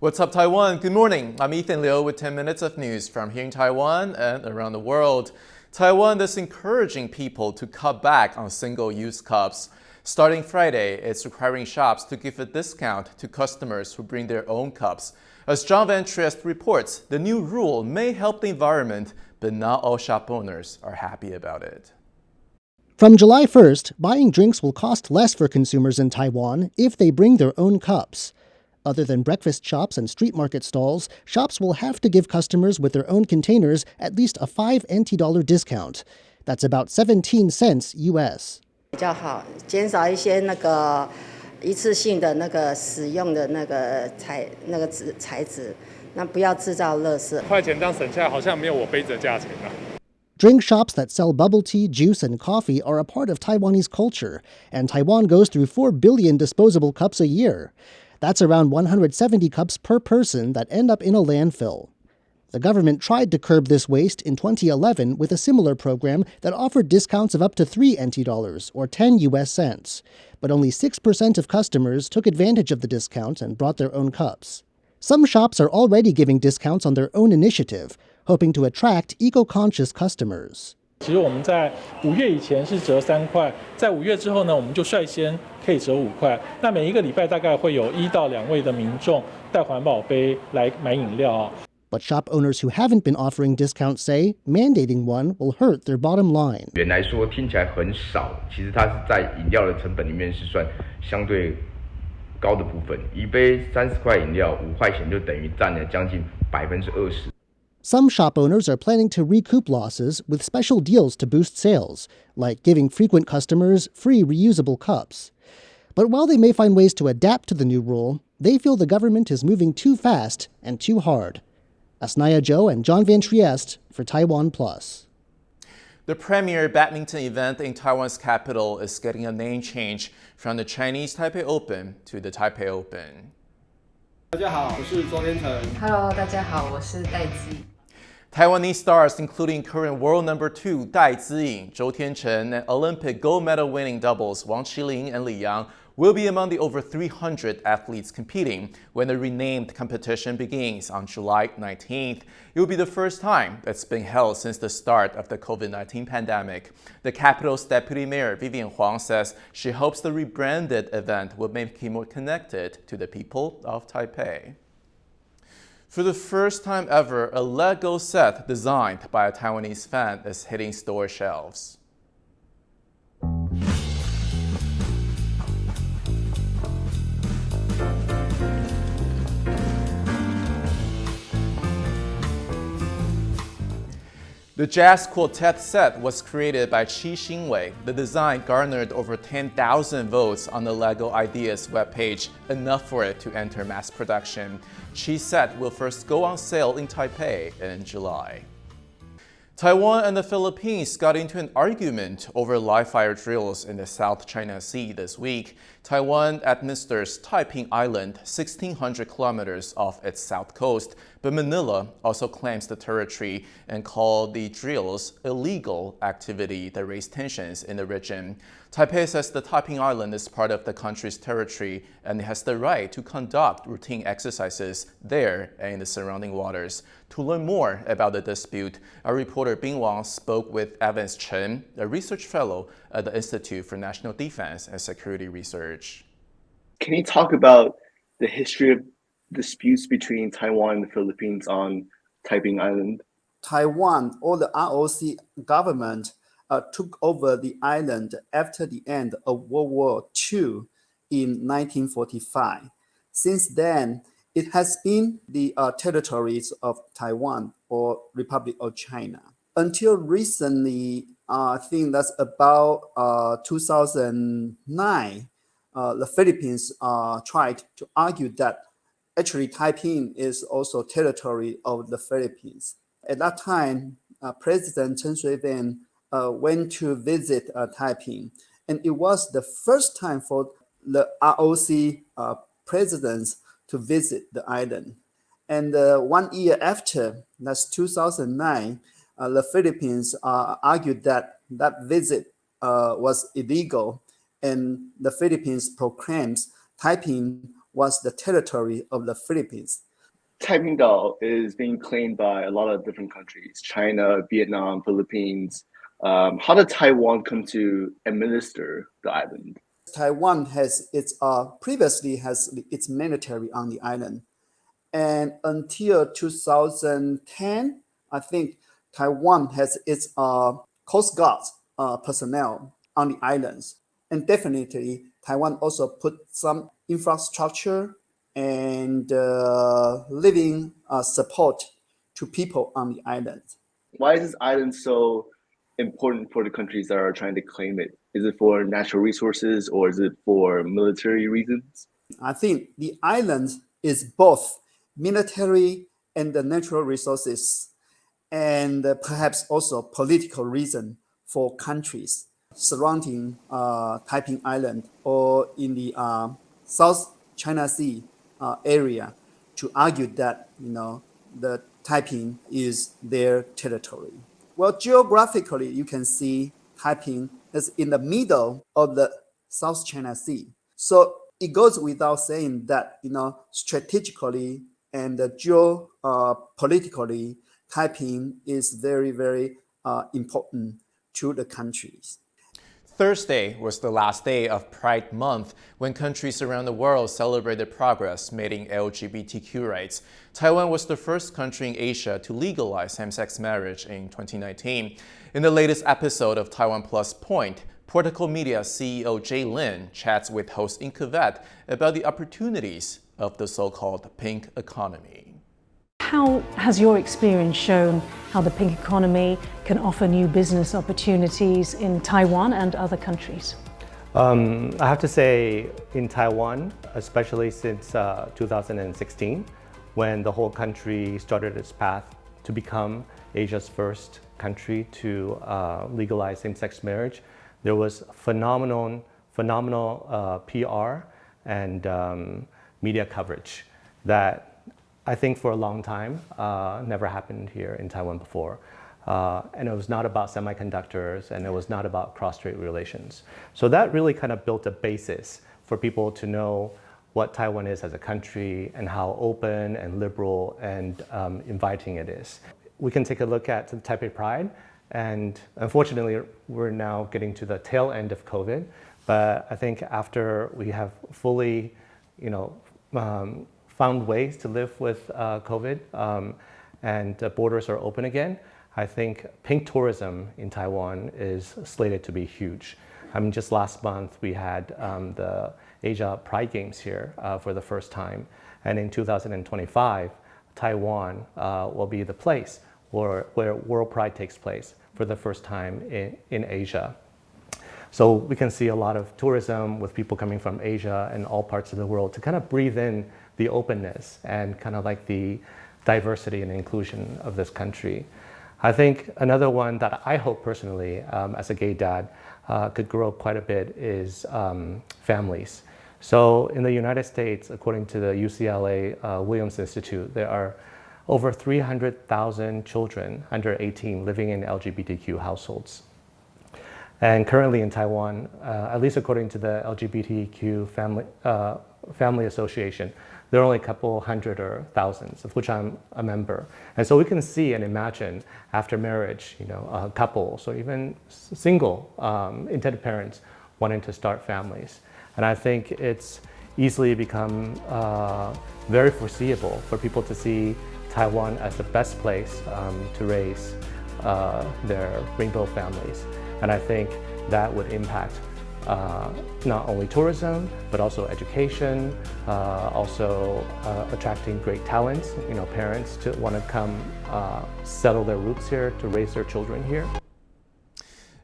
What's up, Taiwan? Good morning. I'm Ethan Liu with 10 minutes of news from here in Taiwan and around the world. Taiwan is encouraging people to cut back on single-use cups. Starting Friday, it's requiring shops to give a discount to customers who bring their own cups. As John Van Triest reports, the new rule may help the environment, but not all shop owners are happy about it. From July 1st, buying drinks will cost less for consumers in Taiwan if they bring their own cups. Other than breakfast shops and street market stalls, shops will have to give customers with their own containers at least a 5 NT$ discount. That's about 17 cents US. 比较好，减少一些一次性的使用的材质，那不要制造垃圾。块钱这样省下来，好像没有我杯子的价钱啊。Drink shops that sell bubble tea, juice, and coffee are a part of Taiwanese culture, and Taiwan goes through 4 billion disposable cups a year. That's around 170 cups per person that end up in a landfill. The government tried to curb this waste in 2011 with a similar program that offered discounts of up to 3 NT$ or 10 US cents. But only 6% of customers took advantage of the discount and brought their own cups. Some shops are already giving discounts on their own initiative, hoping to attract eco-conscious customers. 其实我们在5月以前是折3块，在5月之后呢，我们就率先可以折5块。那每一个礼拜大概会有1到2位的民众带环保杯来买饮料。But shop owners who haven't been offering discounts say mandating one will hurt their bottom line. 原来说听起来很少，其实它是在饮料的成本里面是算相对高的部分。一杯30块饮料5块钱就等于占了将近20%。Some shop owners are planning to recoup losses with special deals to boost sales, like giving frequent customers free reusable cups. But while they may find ways to adapt to the new rule, they feel the government is moving too fast and too hard. Asnaya Zhou and John Van Triest for TaiwanPlus. The premier badminton event in Taiwan's capital is getting a name change from the Chinese Taipei Open to the Taipei Open. 大家好，我是周天成。Hello， 大家好，我是戴资颖。Taiwanese stars, including current world number 2 Dai Ziying, Zhou Tianchen, and Olympic gold medal winning doubles Wang Qiling and Li Yang, will be among the over 300 athletes competing when the renamed competition begins on July 19th. It will be the first time that's been held since the start of the COVID-19 pandemic. The capital's deputy mayor Vivian Huang says she hopes the rebranded event will make it more connected to the people of Taipei. For the first time ever, a Lego set designed by a Taiwanese fan is hitting store shelves. The Jazz Quartet set was created by Qi Xingwei. The design garnered over 10,000 votes on the LEGO Ideas webpage, enough for it to enter mass production. Qi's set will first go on sale in Taipei in July. Taiwan and the Philippines got into an argument over live fire drills in the South China Sea this week. Taiwan administers Taiping Island, 1,600 kilometers off its south coast, but Manila also claims the territory and called the drills illegal activity that raised tensions in the region. Taipei says the Taiping Island is part of the country's territory and it has the right to conduct routine exercises there and in the surrounding waters. To learn more about the dispute, our reporter Bing Wang spoke with Evans Chen, a research fellow at the Institute for National Defense and Security Research. Can you talk about the history of disputes between Taiwan and the Philippines on Taiping Island? Taiwan, or the ROC government, took over the island after the end of World War II in 1945. Since then, it has been the territories of Taiwan or Republic of China. Until recently, I think that's about 2009, the Philippines tried to argue that actually Taiping is also territory of the Philippines. At that time, President Chen Shui-bian went to visit Taiping, and it was the first time for the ROC presidents to visit the island. And 1 year after, that's 2009, the Philippines argued that that visit was illegal, and the Philippines proclaims Taiping was the territory of the Philippines. Taipingdao is being claimed by a lot of different countries: China, Vietnam, Philippines. How did Taiwan come to administer the island? Taiwan has its previously has its military on the island, and until 2010, I think Taiwan has its Coast Guard personnel on the islands, and definitely Taiwan also put some infrastructure and living support to people on the island. Why is this island so important for the countries that are trying to claim it? Is it for natural resources or is it for military reasons? I think the island is both military and the natural resources, and perhaps also political reason for countries surrounding Taiping Island or in the South China Sea area to argue that the Taiping is their territory. Well, geographically, you can see Taiping is in the middle of the South China Sea. So it goes without saying that, strategically and geopolitically, Taiping is very, very important to the countries. Thursday was the last day of Pride Month when countries around the world celebrated progress made in LGBTQ rights. Taiwan was the first country in Asia to legalize same-sex marriage in 2019. In the latest episode of TaiwanPlus Point, Portico Media CEO Jay Lin chats with host Inkavet about the opportunities of the so-called pink economy. How has your experience shown how the pink economy can offer new business opportunities in Taiwan and other countries? I have to say in Taiwan, especially since 2016, when the whole country started its path to become Asia's first country to legalize same-sex marriage, there was phenomenal PR and media coverage that I think for a long time never happened here in Taiwan before. And it was not about semiconductors, and it was not about cross-strait relations. So that really kind of built a basis for people to know what Taiwan is as a country and how open and liberal and inviting it is. We can take a look at the Taipei Pride, and unfortunately we're now getting to the tail end of COVID, but I think after we have fully, found ways to live with COVID and borders are open again, I think pink tourism in Taiwan is slated to be huge. I mean, just last month we had the Asia Pride Games here for the first time. And in 2025, Taiwan will be the place where World Pride takes place for the first time in Asia. So we can see a lot of tourism with people coming from Asia and all parts of the world to kind of breathe in the openness and kind of like the diversity and inclusion of this country. I think another one that I hope personally, as a gay dad, could grow quite a bit is families. So in the United States, according to the UCLA Williams Institute, there are over 300,000 children under 18 living in LGBTQ households. And currently in Taiwan, at least according to the LGBTQ Family Association, there are only a couple hundred or thousands, of which I'm a member. And so we can see and imagine after marriage, couples or even single intended parents wanting to start families. And I think it's easily become very foreseeable for people to see Taiwan as the best place to raise their rainbow families. And I think that would impact not only tourism, but also education, also attracting great talents, parents to want to come settle their roots here, to raise their children here.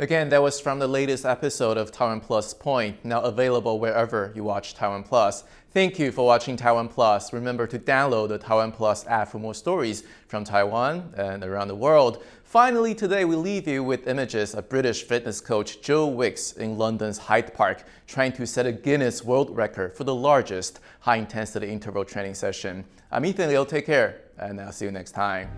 Again, that was from the latest episode of TaiwanPlus Point, now available wherever you watch TaiwanPlus. Thank you for watching TaiwanPlus. Remember to download the TaiwanPlus app for more stories from Taiwan and around the world. Finally, today we leave you with images of British fitness coach Joe Wicks in London's Hyde Park trying to set a Guinness World Record for the largest high-intensity interval training session. I'm Ethan Liu. Take care, and I'll see you next time.